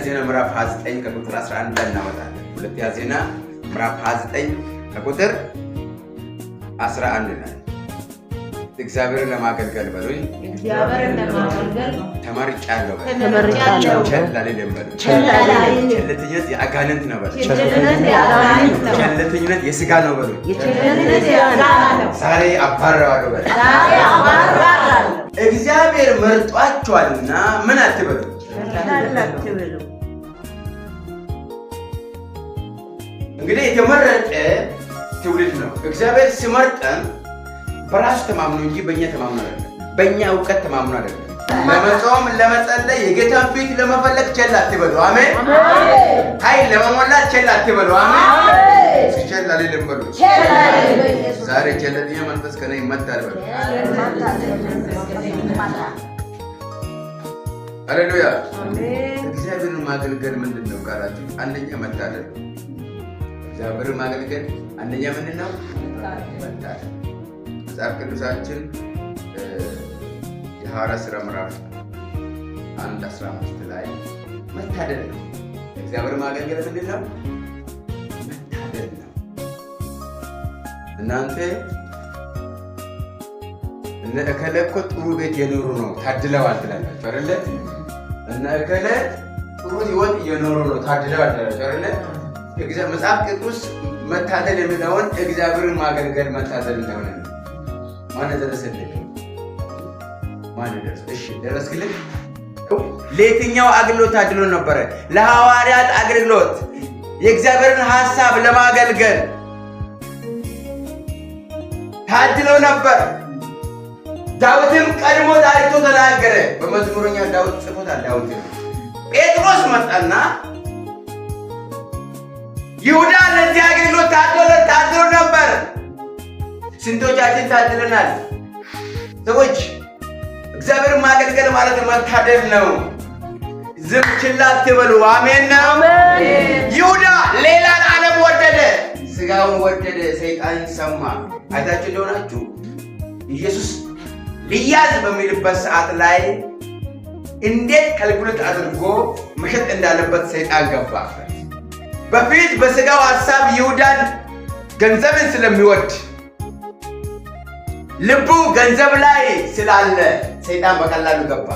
ዜና ምዕራፍ 29 ከቁጥር 11 ላይ እናወጣለን። ሁለተኛ ዜና ምዕራፍ 29 ከቁጥር 11 ላይ እግዚአብሔርን ለማገልገል በሉኝ ተመርጫለሁ። ቸልተኝነት የአጋንንት ነው በሉኝ። ቸልተኝነት የሥጋ ነው በሉኝ። ዛሬ አባረዋለሁ በሉኝ። እግዚአብሔር መርጧቸዋልና ምን አትበሉ። እንግዲህ የተመረጠ ትውልድ ነው። እግዚአብሔር ሲመርጠን በራሱ ተማምኖ እንጂ በእኛ ተማምኖ አይደለም። በእኛ እውቀት ተማምኖ አይደለም። ለመጾም ለመጸለይ የጌታን ፊት ለመፈለግ ቸል አትበሉ። አሜን። ኃይል ለመሞላት ቸል አትበሉ። አሜን። ቸል አልልም በሉ። ዛሬ ቸልተኛ መንፈስ ከእኔ ይመታል በሉ። ሃሌሉያ። እግዚአብሔርን ማገልገል ምንድን ነው ካላችሁ፣ አንደኛ መታደል። እግዚአብሔርን ማገልገል አንደኛ ምንድን ነው? መታደል። መጽሐፍ ቅዱሳችን የሐዋርያት ሥራ ምዕራፍ 1:15 ላይ መታደል ነው። እግዚአብሔር ማገልገል ምንድን ነው? መታደል ነው። እናንተ እነ እከለ እኮ ጥሩ ቤት የኖሩ ነው ታድለዋል ትላላችሁ አይደለ? እነ እከለ ጥሩ ሕይወት እየኖሩ ነው ታድለዋል ትላላችሁ አይደለ? መጽሐፍ ቅዱስ መታደል የሚለውን እግዚአብሔርን ማገልገል መታደል እንደሆነ ነው። ማን ደረሰልህ? ማን ደረሰ? እሺ ደረስክልኝ? ለየትኛው አገልግሎት ታድሎ ነበረ? ለሐዋርያት አገልግሎት የእግዚአብሔርን ሐሳብ ለማገልገል ታድሎ ነበር። ዳዊትም ቀድሞ ታሪቶ ተናገረ። በመዝሙረኛ ዳዊት ጽፎታል። ዳዊት ጴጥሮስ መጣና ይሁዳ ለዚህ አገልግሎት ታድሎ ነበር። ስንቶቻችን ታድለናል? ሰዎች እግዚአብሔር ማገልገል ማለት መታደል ነው። ዝም ችላ አትበሉ። አሜን ነው። ይሁዳ ሌላን ዓለም ወደደ፣ ሥጋውን ወደደ፣ ሰይጣንን ሰማ። አይታችሁ እንደሆናችሁ ኢየሱስ ሊያዝ በሚልበት ሰዓት ላይ እንዴት ካልኩሌት አድርጎ መሸጥ እንዳለበት ሰይጣን ገባበት። በፊት በሥጋው ሐሳብ ይሁዳን ገንዘብን ስለሚወድ ልቡ ገንዘብ ላይ ስላለ ሰይጣን በቀላሉ ገባ።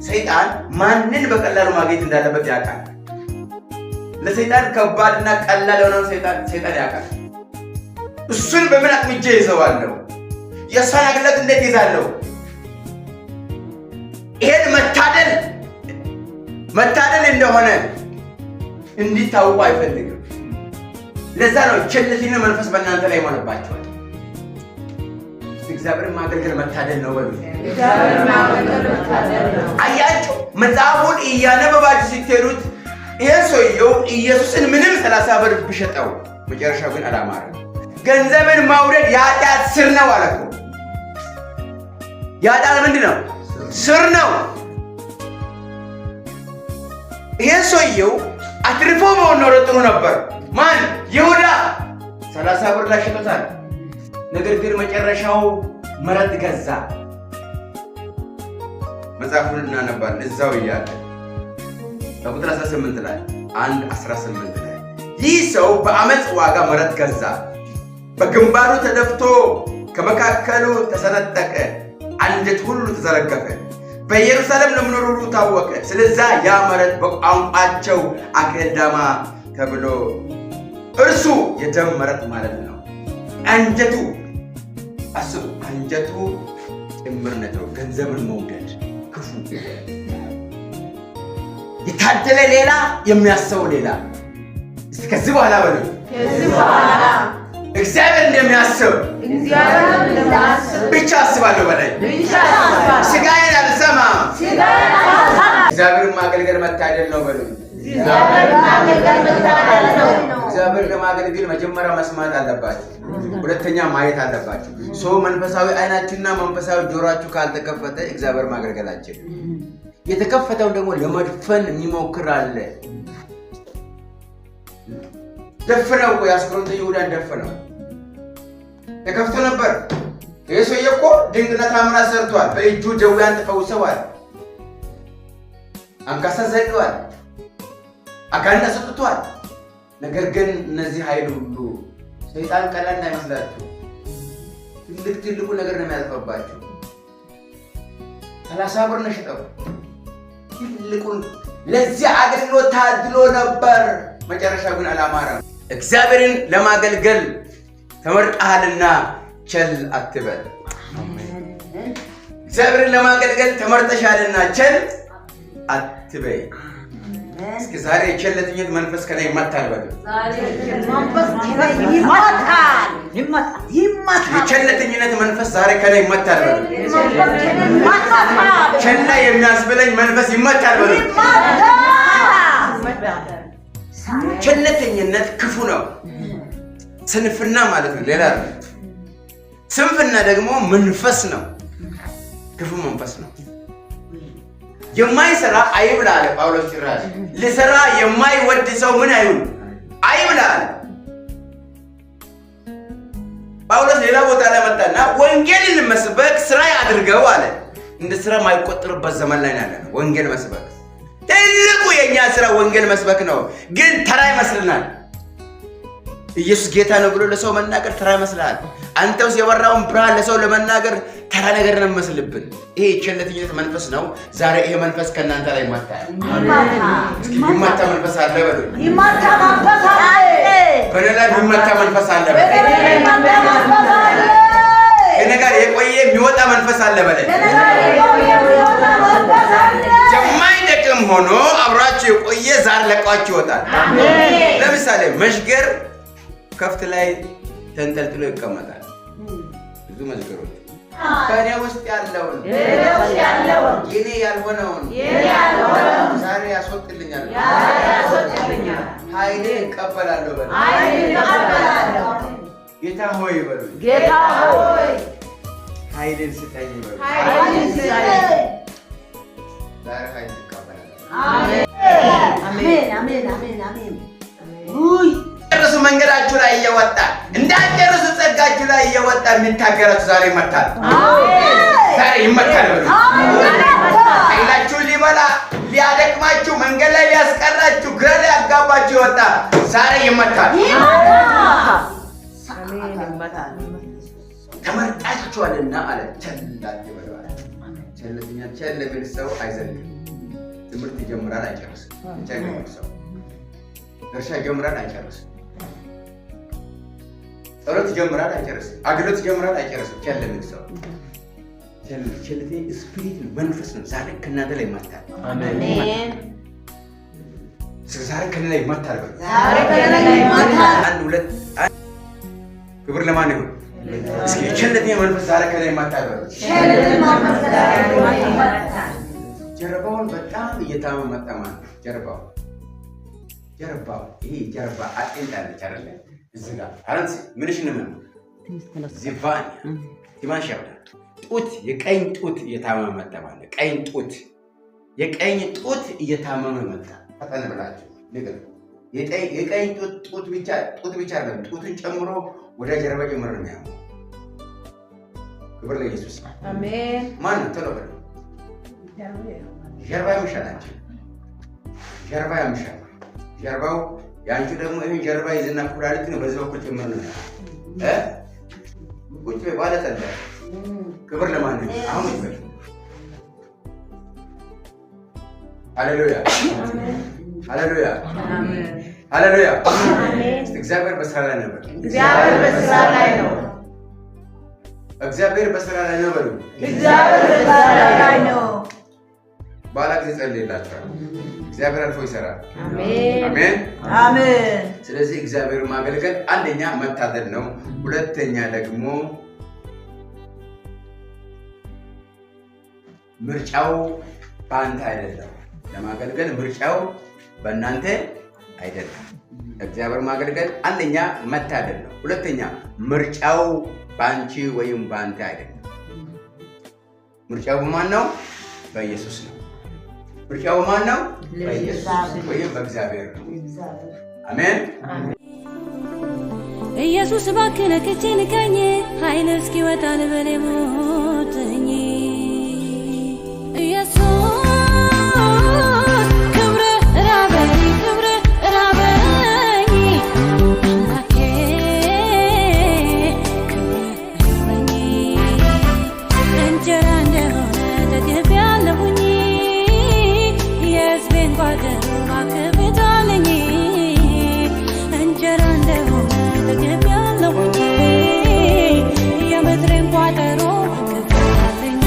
ሰይጣን ማንን በቀላሉ ማግኘት እንዳለበት ያውቃል። ለሰይጣን ከባድና ቀላል የሆነውን ሰይጣን ያውቃል። እሱን በምን አጥምጄ ይዘዋለሁ? የእሷን አገልግሎት እንዴት ይዛለሁ? ይሄን መታደል እንደሆነ እንዲታወቁ አይፈልግም። ለዛ ነው ቸልተኝነት መንፈስ በእናንተ ላይ ይሆንባቸዋል። እግዚአብሔርን ማገልገል መታደል ነው በሉ። አያችሁ፣ መጽሐፉን እያነበባችሁ ስትሄዱት ይሄ ሰውየው ኢየሱስን ምንም 30 ብር ቢሸጠው መጨረሻው ግን አላማረም። ገንዘብን ማውደድ የኃጢአት ስር ነው አለ እኮ። የኃጢአት ምንድን ነው? ስር ነው። ይሄ ሰውየው አትርፎ በሆነ ኖሮ ጥሩ ነበር። ማን? ይሁዳ 30 ብር ላይ ሸጦታል። ነገር ግን መጨረሻው መረጥ ገዛ። መጽሐፉን እናነባለን እዛው እያለ በቁጥር 18 ላይ 1:18 ላይ ይህ ሰው በአመፅ ዋጋ መረጥ ገዛ፣ በግንባሩ ተደፍቶ ከመካከሉ ተሰነጠቀ፣ አንጀት ሁሉ ተዘረገፈ፣ በኢየሩሳሌም ለሚኖሩ ሁሉ ታወቀ። ስለዛ ያ መረጥ በቋንቋቸው አኬልዳማ ተብሎ እርሱ የደም መረጥ ማለት ነው። አንጀቱ አስቡ፣ አንጀቱ ጭምርነት ነው። ገንዘብን መውደድ ክፉ። የታደለ ሌላ፣ የሚያስበው ሌላ። እስቲ ከዚህ በኋላ በሉ እግዚአብሔር እንደሚያስብ ብቻ አስባለሁ በላይ ሥጋዬን አልሰማም። እግዚአብሔርን ማገልገል መታደል ነው በሉ። እግዚአብሔር ለማገልገል መጀመሪያ መስማት አለባችሁ፣ ሁለተኛ ማየት አለባችሁ። ሰው መንፈሳዊ አይናችሁና መንፈሳዊ ጆሮአችሁ ካልተከፈተ እግዚአብሔር ማገልገላችን የተከፈተውን ደግሞ ለመድፈን የሚሞክር አለ። ደፈነው እኮ ያስቆሮንተ ይሁዳን ደፈነው። ተከፍቶ ነበር። ይህ ሰውዬ እኮ ድንቅና ታምራት ሰርቷል። በእጁ ደዌያን ተፈውሰዋል። አንካሳ ዘግቷል። አጋንንት አስወጥቷል። ነገር ግን እነዚህ ኃይል ሁሉ ሰይጣን ቀላል እንዳይመስላችሁ ትልቁ ነገር ነው የሚያጠፋባችሁ። 30 ብር ነው ሽጠው ትልቁን ለዚህ አገልግሎት ታድሎ ነበር። መጨረሻ ግን አላማረም። እግዚአብሔርን ለማገልገል ተመርጠሃልና ቸል አትበል። እግዚአብሔርን ለማገልገል ተመርጠሻልና ቸል አትበይ። እስኪ ዛሬ የቸልተኝነት መንፈስ ከላይ ይመታል በሉ። የቸልተኝነት መንፈስ ዛሬ ከላይ ይመታል በሉ። ቸል የሚያስብለኝ መንፈስ ይመታል በሉ። ቸልተኝነት ክፉ ነው፣ ስንፍና ማለት ነው። ሌላ ስንፍና ደግሞ መንፈስ ነው፣ ክፉ መንፈስ ነው። የማይሰራ አይብላ አለ ጳውሎስ። ጭራሽ ሊሰራ የማይወድ ሰው ምን አይሁን አይብላ አለ ጳውሎስ። ሌላ ቦታ ላይ መጣና ወንጌልን መስበክ ስራ ያድርገው አለ። እንደ ስራ ማይቆጠርበት ዘመን ላይ ያለ ነው ወንጌል መስበክ። ትልቁ የኛ ስራ ወንጌል መስበክ ነው፣ ግን ተራ ይመስልናል። ኢየሱስ ጌታ ነው ብሎ ለሰው መናገር ተራ ይመስላል። አንተ ውስጥ የበራውን ብርሃን ለሰው ለመናገር ተራ ነገር ነው የሚመስልብን። ይሄ የቸልተኝነት መንፈስ ነው። ዛሬ ይሄ መንፈስ ከእናንተ ላይ ይመታል። እስኪ ይመታ መንፈስ አለ በሉ። ይመታ መንፈስ አለ በሌላ ይመታ መንፈስ አለ በሉ። ከእኔ ጋር የቆየ የሚወጣ መንፈስ አለ በሉ። የማይደክም ሆኖ አብራችሁ የቆየ ዛር ለቋችሁ ይወጣል። ለምሳሌ መሽገር ከፍት ላይ ተንጠልጥሎ ይቀመጣል። ብዙ መዝገሮች ከኔ ውስጥ ያለውን የኔ ያልሆነውን ዛሬ ያስወጥልኛል። ኃይሌ እቀበላለሁ በሉ። ጌታ ሆይ በሉ። ጌታ ሆይ ኃይልን ስጠኝ በሉ። ዛሬ ኃይል እቀበላለሁ። አሜን። ጨርሱ መንገዳችሁ ላይ እየወጣ እንዳትጨርሱ ጸጋችሁ ላይ እየወጣ የሚታገራችሁ ዛሬ ይመታል። ዛሬ ይመታል በሉ። ኃይላችሁ ሊበላ ሊያደክማችሁ መንገድ ላይ ሊያስቀራችሁ ግራ ሊያጋባችሁ ይወጣ ዛሬ ይመታል። ተመርጣችኋልና አለ ቸል አትበሉ አለ። ቸል የሚል ሰው አይዘልቅም። ትምህርት ይጀምራል አይጨርስም። ቸል የሚል ሰው እርሻ ይጀምራል አይጨርስም። ጸሎት ይጀምራል አይጨርስም። አገልግሎት ይጀምራል አይጨርስም። ቸል የሚል ሰው ቸልቴ ስፒሪት ነው፣ መንፈስ ነው። ዛሬ ከእናንተ ላይ ይመታል። አሜን። ዛሬ ከእናንተ ላይ ይመታል። ዛሬ ከእናንተ ላይ ይመታል። አንድ ሁለት ክብር ለማን ይሁን? እስኪ ቸልተኛ መንፈስ ዛሬ ከእናንተ ላይ ይመታል። ቸልተኛ መንፈስ ዛሬ ከእናንተ ላይ ይመታል። ጀርባውን በጣም እየታመመ መጣ ማለት ነው። ጀርባው ይሄ ጀርባ አጥንት አለች አይደል? እዚህ ጋር አረንስ ምንሽ ነው ዚቫን ቲማሽ ያውዳ ጡት የቀኝ ጡት እየታመመ መጣ ማለት የቀኝ ጡት እየታመመ መጣ። ፈጠን ብላችሁ ንገሩ። የቀኝ ጡት ብቻ አይደለም፣ ጡትን ጨምሮ ወደ ጀርባ ጭምር ነው የሚያመው። ክብር ለኢየሱስ አሜን። ማን ነው ተለው ጀርባ ያምሻላችሁ። ጀርባው ያንቺ ደግሞ ይሄን ጀርባ ይዝና ኩላሊት ነው በዚህ በኩል ጭምር ነው ቁጭ ባለ ተለ ክብር ለማን ነው? አሁን ይበል። ሃሌሉያ አሜን። እግዚአብሔር በስራ ላይ ነው። እግዚአብሔር በስራ ላይ ነው በሉ። እግዚአብሔር በስራ ላይ ነው። ባላ ጊዜ ጸልይላችኋል። እግዚአብሔር አልፎ ይሰራል። አሜን። ስለዚህ እግዚአብሔር ማገልገል አንደኛ መታደል ነው። ሁለተኛ ደግሞ ምርጫው በአንተ አይደለም። ለማገልገል ምርጫው በእናንተ አይደለም። እግዚአብሔር ማገልገል አንደኛ መታደል ነው። ሁለተኛ ምርጫው በአንቺ ወይም በአንተ አይደለም። ምርጫው በማን ነው? በኢየሱስ ነው። ምርጫው በማን ነው? በኢየሱስ ወይም በእግዚአብሔር ነው። አሜን። ኢየሱስ እባክህ ነክቼን ከኝ ኃይል እስኪወጣ ልበል ሞትኝ ኢየሱስ ክብር ራበኝ ክብር አገር አክብታለኝ እንጀራ እንደሆነ ተገቢያለሁኝ የምድሬን ቋጠሮ ክፍታለኝ